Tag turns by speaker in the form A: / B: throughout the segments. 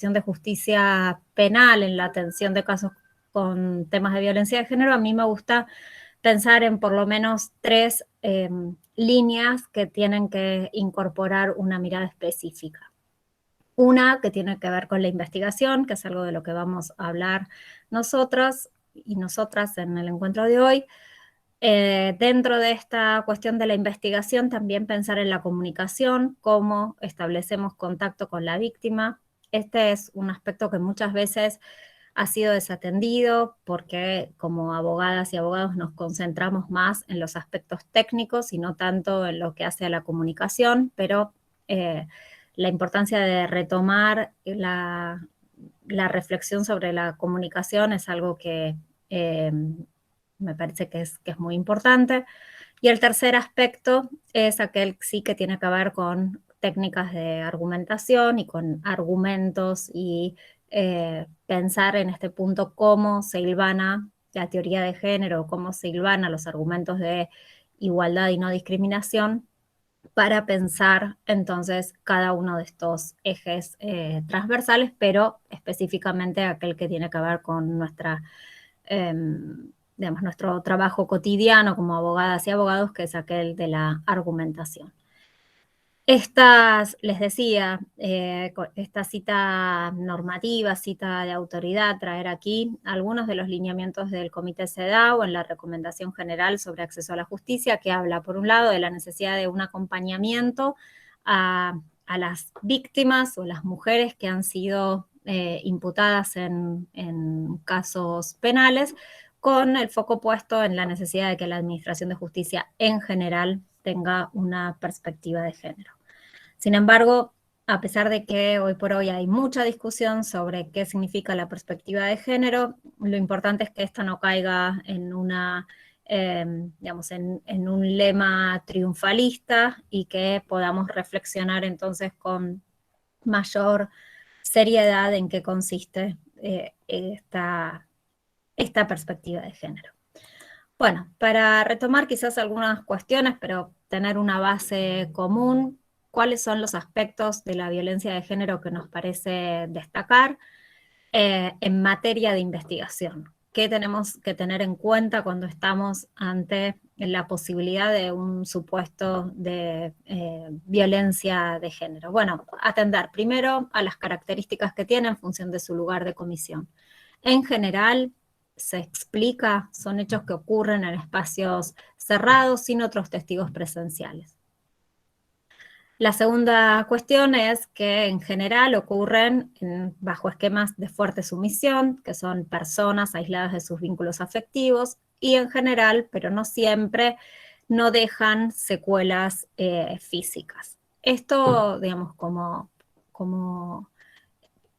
A: de justicia penal en la atención de casos con temas de violencia de género, a mí me gusta pensar en por lo menos 3 líneas que tienen que incorporar una mirada específica. Una que tiene que ver con la investigación, que es algo de lo que vamos a hablar nosotras y nosotras en el encuentro de hoy. Dentro de esta cuestión de la investigación, también pensar en la comunicación, cómo establecemos contacto con la víctima. Este es un aspecto que muchas veces ha sido desatendido porque como abogadas y abogados nos concentramos más en los aspectos técnicos y no tanto en lo que hace a la comunicación, pero la importancia de retomar la reflexión sobre la comunicación es algo que me parece que es muy importante. Y el tercer aspecto es aquel sí que tiene que ver con técnicas de argumentación y con argumentos y pensar en este punto cómo se hilvana la teoría de género, cómo se hilvana los argumentos de igualdad y no discriminación para pensar entonces cada uno de estos ejes transversales, pero específicamente aquel que tiene que ver con nuestra digamos, nuestro trabajo cotidiano como abogadas y abogados, que es aquel de la argumentación. Les decía, esta cita normativa, cita de autoridad, traer aquí algunos de los lineamientos del Comité CEDAW en la Recomendación General sobre Acceso a la Justicia, que habla, por un lado, de la necesidad de un acompañamiento a las víctimas o las mujeres que han sido imputadas en casos penales, con el foco puesto en la necesidad de que la Administración de Justicia en general tenga una perspectiva de género. Sin embargo, a pesar de que hoy por hoy hay mucha discusión sobre qué significa la perspectiva de género, lo importante es que esto no caiga en una, digamos, en un lema triunfalista y que podamos reflexionar entonces con mayor seriedad en qué consiste esta perspectiva de género. Bueno, para retomar quizás algunas cuestiones, pero tener una base común, ¿cuáles son los aspectos de la violencia de género que nos parece destacar en materia de investigación? ¿Qué tenemos que tener en cuenta cuando estamos ante la posibilidad de un supuesto de violencia de género? Bueno, atender primero a las características que tiene en función de su lugar de comisión. En general, se explica, son hechos que ocurren en espacios cerrados sin otros testigos presenciales. La segunda cuestión es que en general ocurren bajo esquemas de fuerte sumisión, que son personas aisladas de sus vínculos afectivos y en general, pero no siempre, no dejan secuelas físicas. Esto, digamos, como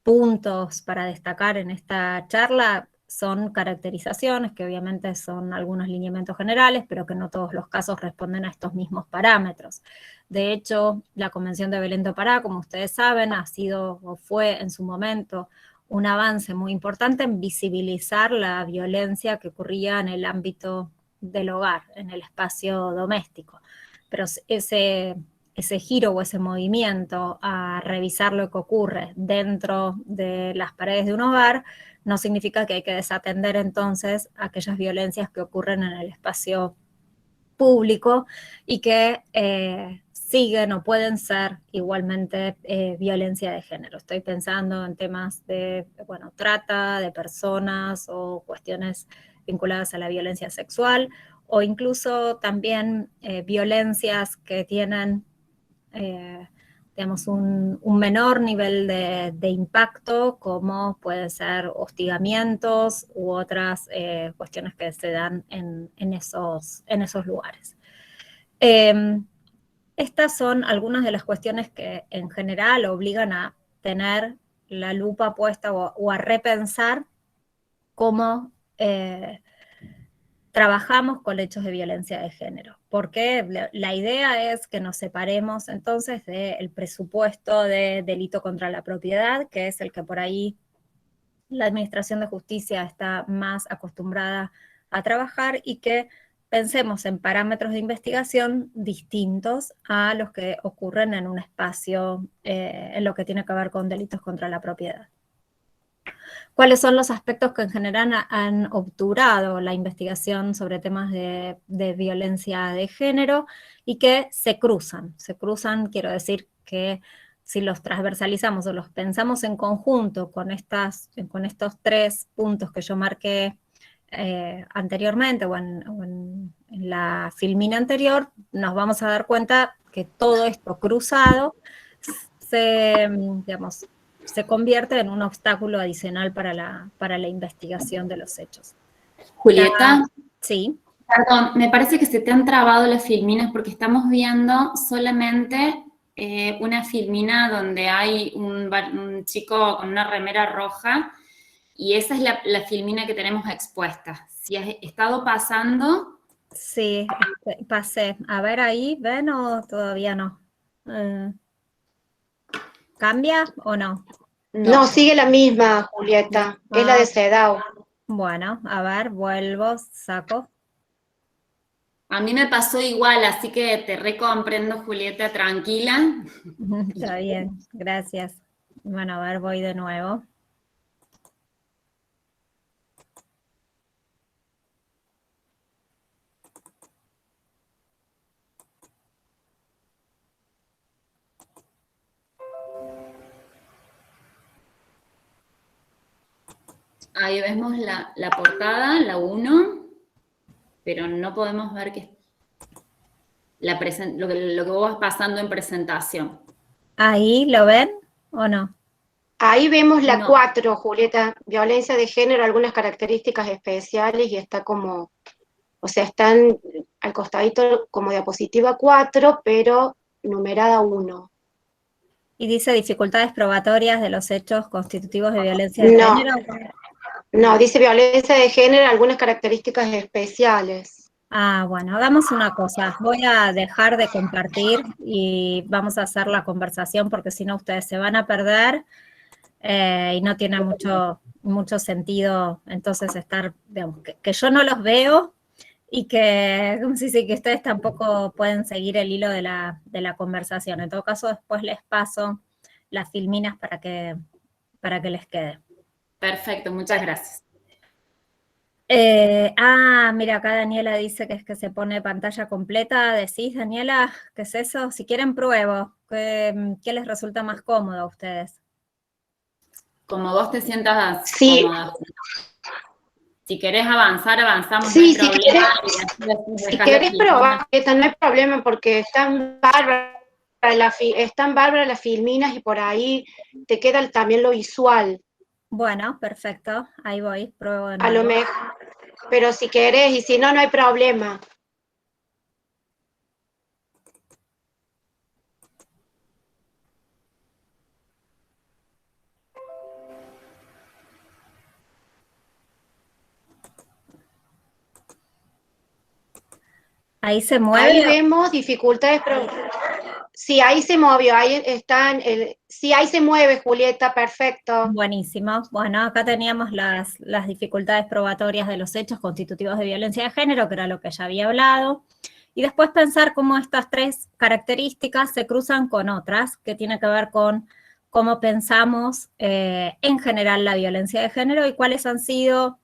A: puntos para destacar en esta charla son caracterizaciones, que obviamente son algunos lineamientos generales, pero que no todos los casos responden a estos mismos parámetros. De hecho, la Convención de Belén do Pará, como ustedes saben, ha sido o fue en su momento un avance muy importante en visibilizar la violencia que ocurría en el ámbito del hogar, en el espacio doméstico. Pero ese giro o ese movimiento a revisar lo que ocurre dentro de las paredes de un hogar no significa que hay que desatender entonces aquellas violencias que ocurren en el espacio público y que siguen o pueden ser igualmente violencia de género. Estoy pensando en temas de, bueno, trata de personas o cuestiones vinculadas a la violencia sexual o incluso también violencias que tienen digamos, un menor nivel de impacto, como pueden ser hostigamientos u otras cuestiones que se dan en esos lugares. Estas son algunas de las cuestiones que en general obligan a tener la lupa puesta o a repensar cómo trabajamos con hechos de violencia de género, porque la idea es que nos separemos entonces del presupuesto de delito contra la propiedad, que es el que por ahí la Administración de Justicia está más acostumbrada a trabajar y que pensemos en parámetros de investigación distintos a los que ocurren en un espacio en lo que tiene que ver con delitos contra la propiedad. ¿Cuáles son los aspectos que en general han obturado la investigación sobre temas de violencia de género y que se cruzan? Se cruzan, quiero decir que si los transversalizamos o los pensamos en conjunto con estos 3 puntos que yo marqué anteriormente o en la filmina anterior, nos vamos a dar cuenta que todo esto cruzado digamos, se convierte en un obstáculo adicional para la investigación de los hechos.
B: Julieta.
A: Sí.
B: Perdón, me parece que se te han trabado las filminas porque estamos viendo solamente una filmina donde hay un chico con una remera roja y esa es la filmina que tenemos expuesta. Si has estado pasando...
A: Sí, pasé. A ver ahí, ¿ven o todavía no? ¿Cambia o no?
C: No, sigue la misma, Julieta. Es la de CEDAW.
A: Bueno, a ver, vuelvo, saco.
B: A mí me pasó igual, así que te recomprendo, Julieta, tranquila.
A: Está bien, gracias. Bueno, a ver, voy de nuevo.
B: Ahí vemos la portada, la 1, pero no podemos ver lo que vos vas pasando en presentación.
A: ¿Ahí lo ven o no?
C: Ahí vemos la 4, Julieta, violencia de género, algunas características especiales y está como, o sea, están al costadito como diapositiva 4, pero numerada 1.
A: ¿Y dice dificultades probatorias de los hechos constitutivos de violencia de género?
C: No, dice violencia de género, algunas características especiales.
A: Ah, bueno, hagamos una cosa. Voy a dejar de compartir y vamos a hacer la conversación porque si no ustedes se van a perder y no tiene mucho sentido entonces estar, digamos, que yo no los veo y que, ¿cómo se dice? Que ustedes tampoco pueden seguir el hilo de la conversación. En todo caso, después les paso las filminas para que les quede.
B: Perfecto, muchas gracias.
A: Mira, acá Daniela dice que es que se pone pantalla completa. ¿Decís, Daniela, qué es eso? Si quieren, pruebo. ¿Qué les resulta más cómodo a ustedes?
B: Como vos te sientas
C: sí.
B: cómoda. Si querés avanzar, avanzamos,
C: sí,
B: no hay problema.
C: Si querés probar, no hay problema porque están bárbaras las filminas y por ahí te queda también lo visual.
A: Bueno, perfecto, ahí voy, pruebo de nuevo.
C: A lo mejor, pero si querés y si no, no hay problema.
A: ¿Ahí se mueve?
C: Ahí vemos dificultades. Sí, ahí se movió, ahí están. Sí, ahí se mueve, Julieta, perfecto.
A: Buenísimo. Bueno, acá teníamos las dificultades probatorias de los hechos constitutivos de violencia de género, que era lo que ya había hablado. Y después pensar cómo estas 3 características se cruzan con otras, que tienen que ver con cómo pensamos en general la violencia de género y cuáles han sido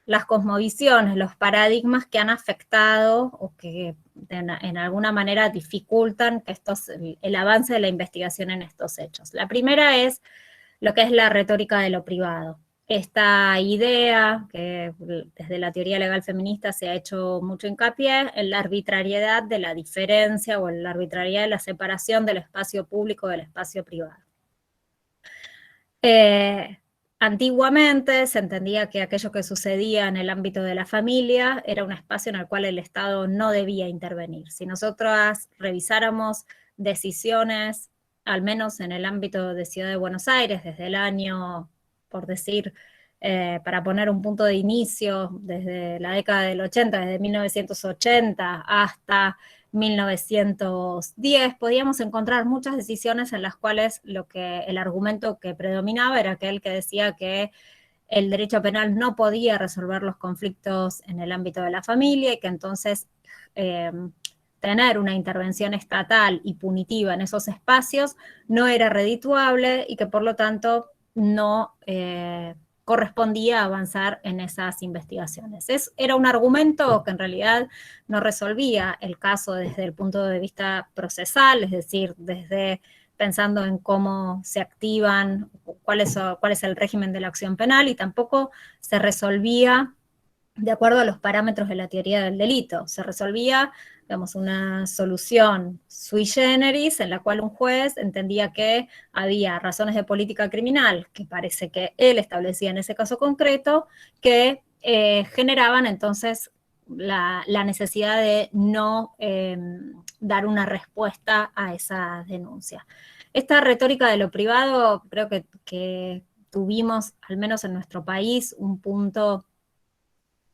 A: las cosmovisiones, los paradigmas que han afectado o que en alguna manera dificultan que el avance de la investigación en estos hechos. La primera es lo que es la retórica de lo privado. Esta idea, que desde la teoría legal feminista se ha hecho mucho hincapié, en la arbitrariedad de la diferencia o en la arbitrariedad de la separación del espacio público del espacio privado. Antiguamente se entendía que aquello que sucedía en el ámbito de la familia era un espacio en el cual el Estado no debía intervenir. Si nosotras revisáramos decisiones, al menos en el ámbito de Ciudad de Buenos Aires, desde el año, por decir, para poner un punto de inicio, desde la década del 80, desde 1980 hasta 1910, podíamos encontrar muchas decisiones en las cuales el argumento que predominaba era aquel que decía que el derecho penal no podía resolver los conflictos en el ámbito de la familia y que entonces tener una intervención estatal y punitiva en esos espacios no era redituable y que por lo tanto no correspondía avanzar en esas investigaciones. Era un argumento que en realidad no resolvía el caso desde el punto de vista procesal, es decir, desde pensando en cómo se activan, cuál es el régimen de la acción penal, y tampoco se resolvía de acuerdo a los parámetros de la teoría del delito. Se resolvía, digamos, una solución sui generis en la cual un juez entendía que había razones de política criminal, que parece que él establecía en ese caso concreto, que generaban entonces la necesidad de no dar una respuesta a esa denuncia. Esta retórica de lo privado, creo que tuvimos, al menos en nuestro país, un punto,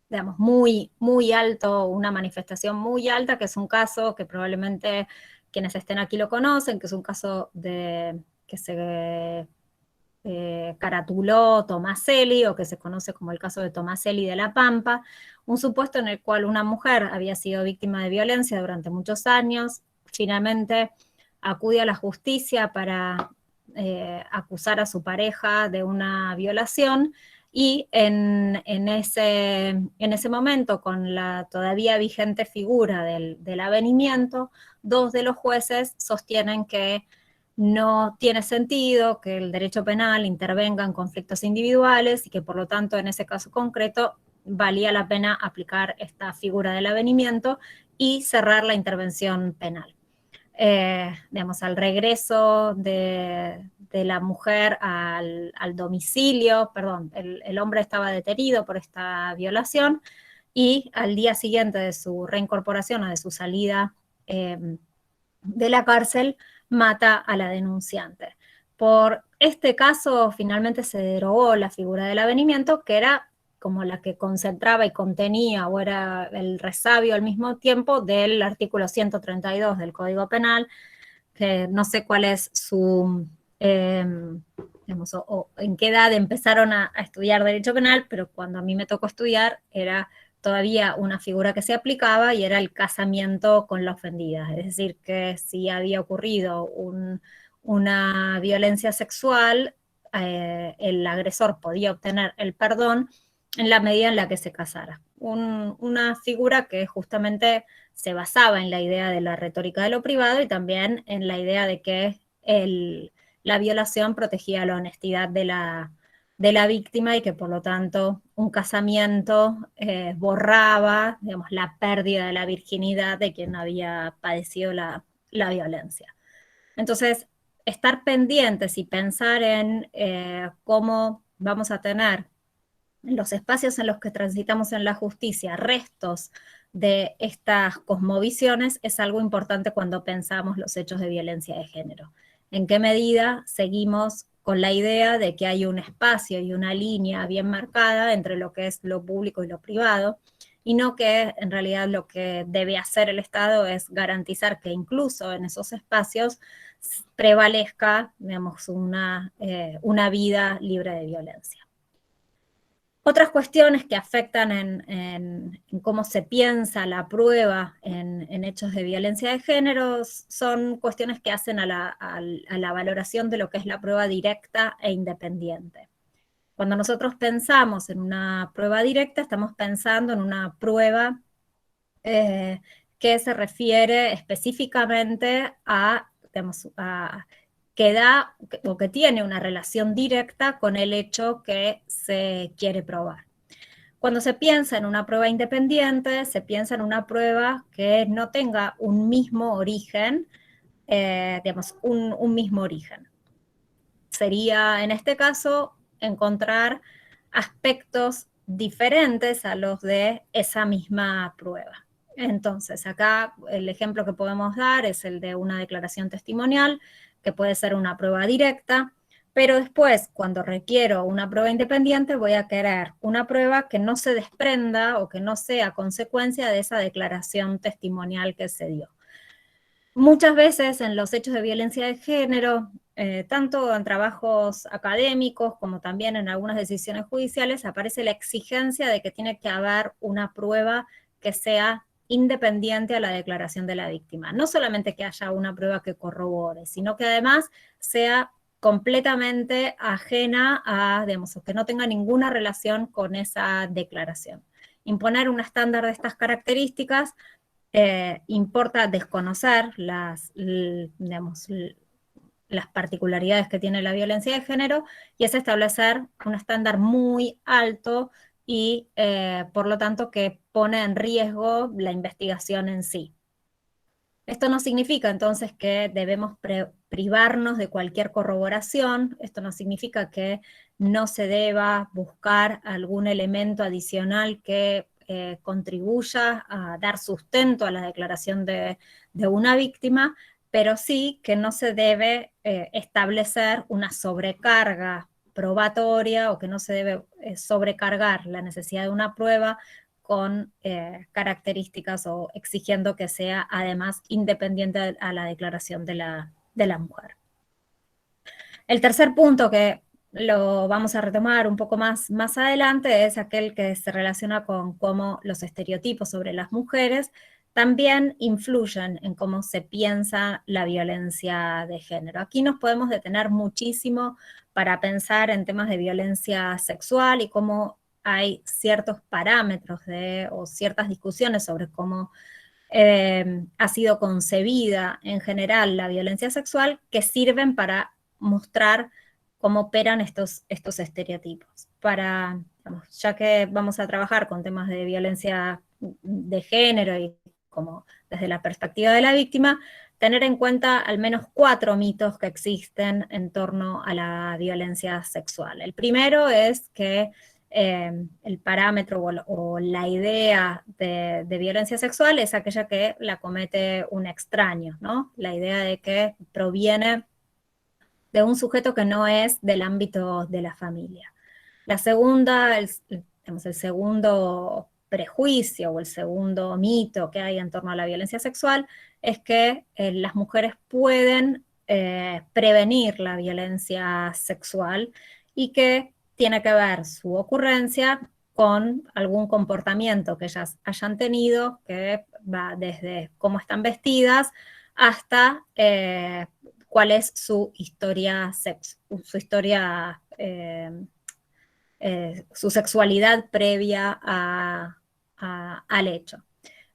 A: digamos, muy, muy alto, una manifestación muy alta, que es un caso que probablemente quienes estén aquí lo conocen, que es un caso que se caratuló Tomaselli, o que se conoce como el caso de Tomaselli de La Pampa, un supuesto en el cual una mujer había sido víctima de violencia durante muchos años, finalmente acude a la justicia para acusar a su pareja de una violación, y en ese momento, con la todavía vigente figura del avenimiento, dos de los jueces sostienen que no tiene sentido que el derecho penal intervenga en conflictos individuales y que por lo tanto en ese caso concreto valía la pena aplicar esta figura del avenimiento y cerrar la intervención penal. Digamos, al regreso de la mujer al domicilio, perdón, el hombre estaba detenido por esta violación, y al día siguiente de su reincorporación o de su salida de la cárcel, mata a la denunciante. Por este caso, finalmente se derogó la figura del avenimiento, que era como la que concentraba y contenía, o era el resabio al mismo tiempo del artículo 132 del Código Penal, que no sé cuál es su, digamos, o en qué edad empezaron a estudiar Derecho Penal, pero cuando a mí me tocó estudiar era todavía una figura que se aplicaba, y era el casamiento con la ofendida. Es decir, que si había ocurrido una violencia sexual, el agresor podía obtener el perdón en la medida en la que se casara. Una figura que justamente se basaba en la idea de la retórica de lo privado y también en la idea de que la violación protegía la honestidad de la víctima, y que por lo tanto un casamiento borraba, digamos, la pérdida de la virginidad de quien había padecido la violencia. Entonces, estar pendientes y pensar en cómo vamos a tener en los espacios en los que transitamos en la justicia restos de estas cosmovisiones es algo importante cuando pensamos los hechos de violencia de género. ¿En qué medida seguimos con la idea de que hay un espacio y una línea bien marcada entre lo que es lo público y lo privado, y no que en realidad lo que debe hacer el Estado es garantizar que incluso en esos espacios prevalezca, digamos, una vida libre de violencia? Otras cuestiones que afectan en cómo se piensa la prueba en hechos de violencia de género son cuestiones que hacen a la valoración de lo que es la prueba directa e independiente. Cuando nosotros pensamos en una prueba directa, estamos pensando en una prueba que se refiere específicamente a, digamos, que da o que tiene una relación directa con el hecho que se quiere probar. Cuando se piensa en una prueba independiente, se piensa en una prueba que no tenga un mismo origen, digamos, un mismo origen. Sería, en este caso, encontrar aspectos diferentes a los de esa misma prueba. Entonces, acá el ejemplo que podemos dar es el de una declaración testimonial, que puede ser una prueba directa, pero después, cuando requiero una prueba independiente, voy a querer una prueba que no se desprenda o que no sea consecuencia de esa declaración testimonial que se dio. Muchas veces en los hechos de violencia de género, tanto en trabajos académicos como también en algunas decisiones judiciales, aparece la exigencia de que tiene que haber una prueba que sea independiente a la declaración de la víctima. No solamente que haya una prueba que corrobore, sino que además sea completamente ajena a, digamos, que no tenga ninguna relación con esa declaración. Imponer un estándar de estas características importa desconocer digamos, las particularidades que tiene la violencia de género y es establecer un estándar muy alto y por lo tanto que pone en riesgo la investigación en sí. Esto no significa entonces que debemos privarnos de cualquier corroboración, esto no significa que no se deba buscar algún elemento adicional que contribuya a dar sustento a la declaración de una víctima, pero sí que no se debe establecer una sobrecarga probatoria o que no se debe sobrecargar la necesidad de una prueba con características o exigiendo que sea además independiente a la declaración de la mujer. El tercer punto que lo vamos a retomar un poco más adelante es aquel que se relaciona con cómo los estereotipos sobre las mujeres también influyen en cómo se piensa la violencia de género. Aquí nos podemos detener muchísimo para pensar en temas de violencia sexual y cómo hay ciertos parámetros o ciertas discusiones sobre cómo ha sido concebida en general la violencia sexual que sirven para mostrar cómo operan estos estereotipos. Digamos, ya que vamos a trabajar con temas de violencia de género y como desde la perspectiva de la víctima, tener en cuenta al menos 4 mitos que existen en torno a la violencia sexual. El primero es que el parámetro o la idea de violencia sexual es aquella que la comete un extraño, ¿no? La idea de que proviene de un sujeto que no es del ámbito de la familia. La segunda, el segundo prejuicio o el segundo mito que hay en torno a la violencia sexual es que las mujeres pueden prevenir la violencia sexual y que tiene que ver su ocurrencia con algún comportamiento que ellas hayan tenido, que va desde cómo están vestidas hasta cuál es su historia su sexualidad previa al hecho.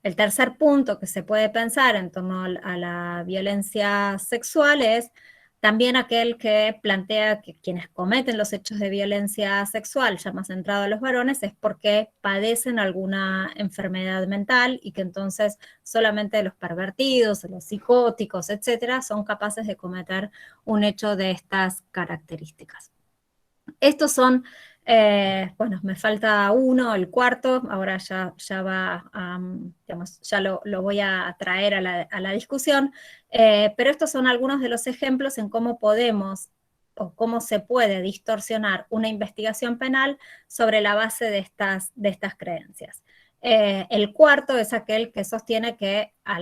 A: El tercer punto que se puede pensar en torno a la violencia sexual es también aquel que plantea que quienes cometen los hechos de violencia sexual, ya más centrado a los varones, es porque padecen alguna enfermedad mental y que entonces solamente los pervertidos, los psicóticos, etcétera, son capaces de cometer un hecho de estas características. Estos son, bueno, me falta uno, el cuarto, ahora ya va, digamos, ya lo voy a traer a la discusión, pero estos son algunos de los ejemplos en cómo podemos o cómo se puede distorsionar una investigación penal sobre la base de estas creencias. El cuarto es aquel que sostiene que a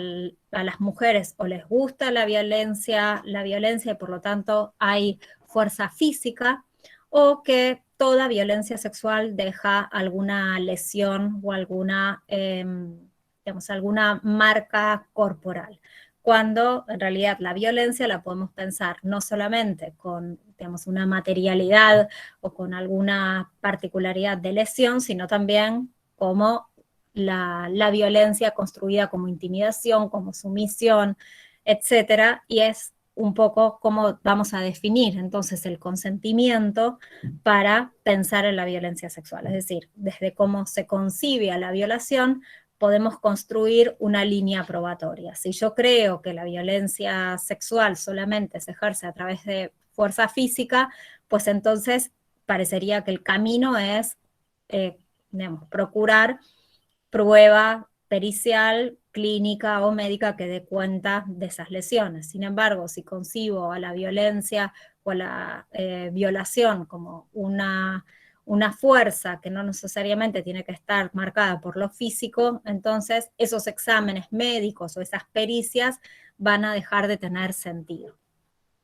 A: las mujeres o les gusta la violencia y por lo tanto hay fuerza física, o que toda violencia sexual deja alguna lesión o alguna, digamos, alguna marca corporal. Cuando en realidad la violencia la podemos pensar no solamente con, digamos, una materialidad o con alguna particularidad de lesión, sino también como la violencia construida como intimidación, como sumisión, etcétera, y es un poco cómo vamos a definir entonces el consentimiento para pensar en la violencia sexual. Es decir, desde cómo se concibe a la violación, podemos construir una línea probatoria. Si yo creo que la violencia sexual solamente se ejerce a través de fuerza física, pues entonces parecería que el camino es, digamos, procurar prueba pericial, clínica o médica que dé cuenta de esas lesiones. Sin embargo, si concibo a la violencia o a la violación como una fuerza que no necesariamente tiene que estar marcada por lo físico, entonces esos exámenes médicos o esas pericias van a dejar de tener sentido.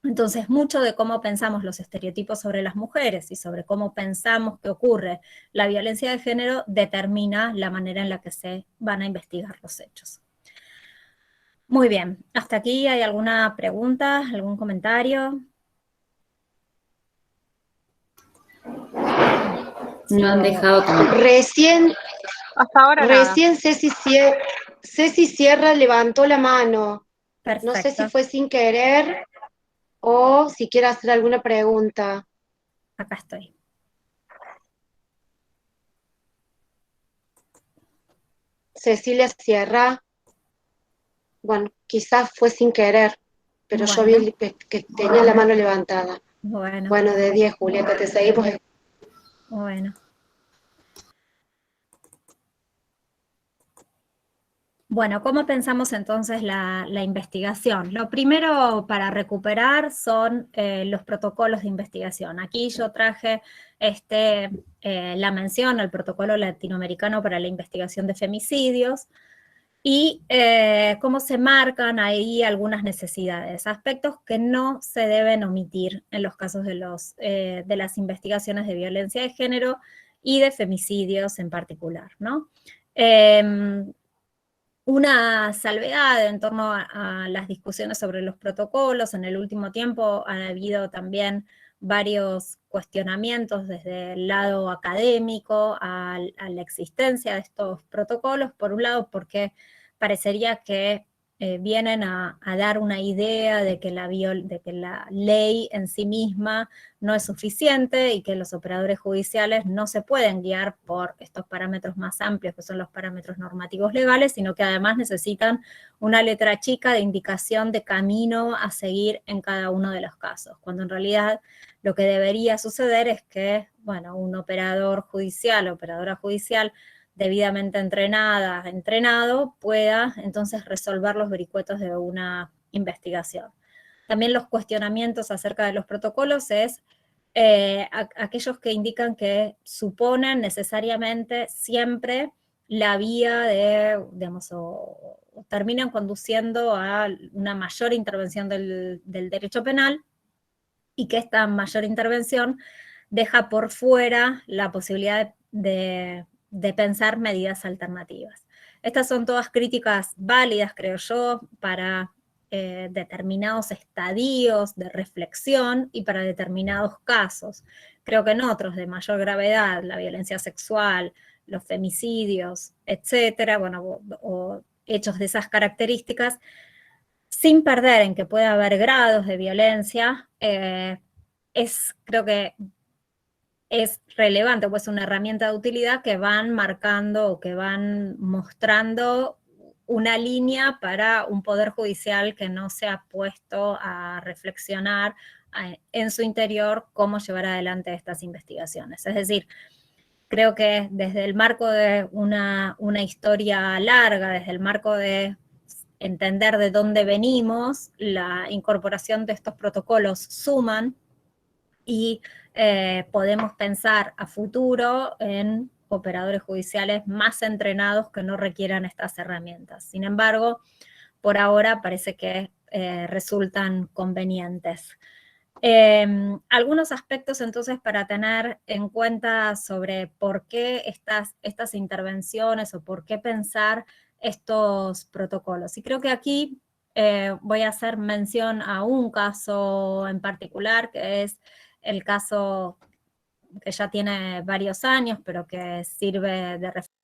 A: Entonces, mucho de cómo pensamos los estereotipos sobre las mujeres y sobre cómo pensamos que ocurre la violencia de género determina la manera en la que se van a investigar los hechos. Muy bien, hasta aquí hay alguna pregunta, algún comentario.
B: No han dejado comentar.
D: Hasta ahora
C: Recién Ceci Sierra levantó la mano.
A: Perfecto.
C: No sé si fue sin querer o si quiere hacer alguna pregunta.
A: Acá estoy.
C: Cecilia Sierra. Bueno, quizás fue sin querer, pero yo
A: Bueno.
C: vi que tenía la mano levantada.
A: Bueno.
C: Bueno, de 10, Julieta, te seguimos.
A: Bueno. Bueno, ¿cómo pensamos entonces la investigación? Lo primero para recuperar son los protocolos de investigación. Aquí yo traje la mención al protocolo latinoamericano para la investigación de femicidios y cómo se marcan ahí algunas necesidades, aspectos que no se deben omitir en los casos de las investigaciones de violencia de género y de femicidios en particular, ¿no? Una salvedad en torno a las discusiones sobre los protocolos. En el último tiempo ha habido también varios cuestionamientos desde el lado académico a la existencia de estos protocolos. Por un lado, porque parecería que vienen a dar una idea de que la ley en sí misma no es suficiente y que los operadores judiciales no se pueden guiar por estos parámetros más amplios que son los parámetros normativos legales, sino que además necesitan una letra chica de indicación de camino a seguir en cada uno de los casos, cuando en realidad lo que debería suceder es que, bueno, un operador judicial, operadora judicial debidamente entrenado, pueda entonces resolver los vericuetos de una investigación. También los cuestionamientos acerca de los protocolos es aquellos que indican que suponen necesariamente siempre la vía de, digamos, o terminan conduciendo a una mayor intervención del derecho penal y que esta mayor intervención deja por fuera la posibilidad de pensar medidas alternativas. Estas son todas críticas válidas, creo yo, para determinados estadios de reflexión y para determinados casos. Creo que en otros de mayor gravedad, la violencia sexual, los femicidios, etcétera, bueno, o hechos de esas características, sin perder en que puede haber grados de violencia, creo que es relevante, pues una herramienta de utilidad que van marcando o que van mostrando una línea para un poder judicial que no se ha puesto a reflexionar en su interior cómo llevar adelante estas investigaciones. Es decir, creo que desde el marco de una historia larga, desde el marco de entender de dónde venimos, la incorporación de estos protocolos suman y podemos pensar a futuro en operadores judiciales más entrenados que no requieran estas herramientas. Sin embargo, por ahora parece que resultan convenientes. Algunos aspectos entonces para tener en cuenta sobre por qué estas intervenciones o por qué pensar estos protocolos. Y creo que aquí voy a hacer mención a un caso en particular, que es el caso que ya tiene varios años, pero que sirve de referencia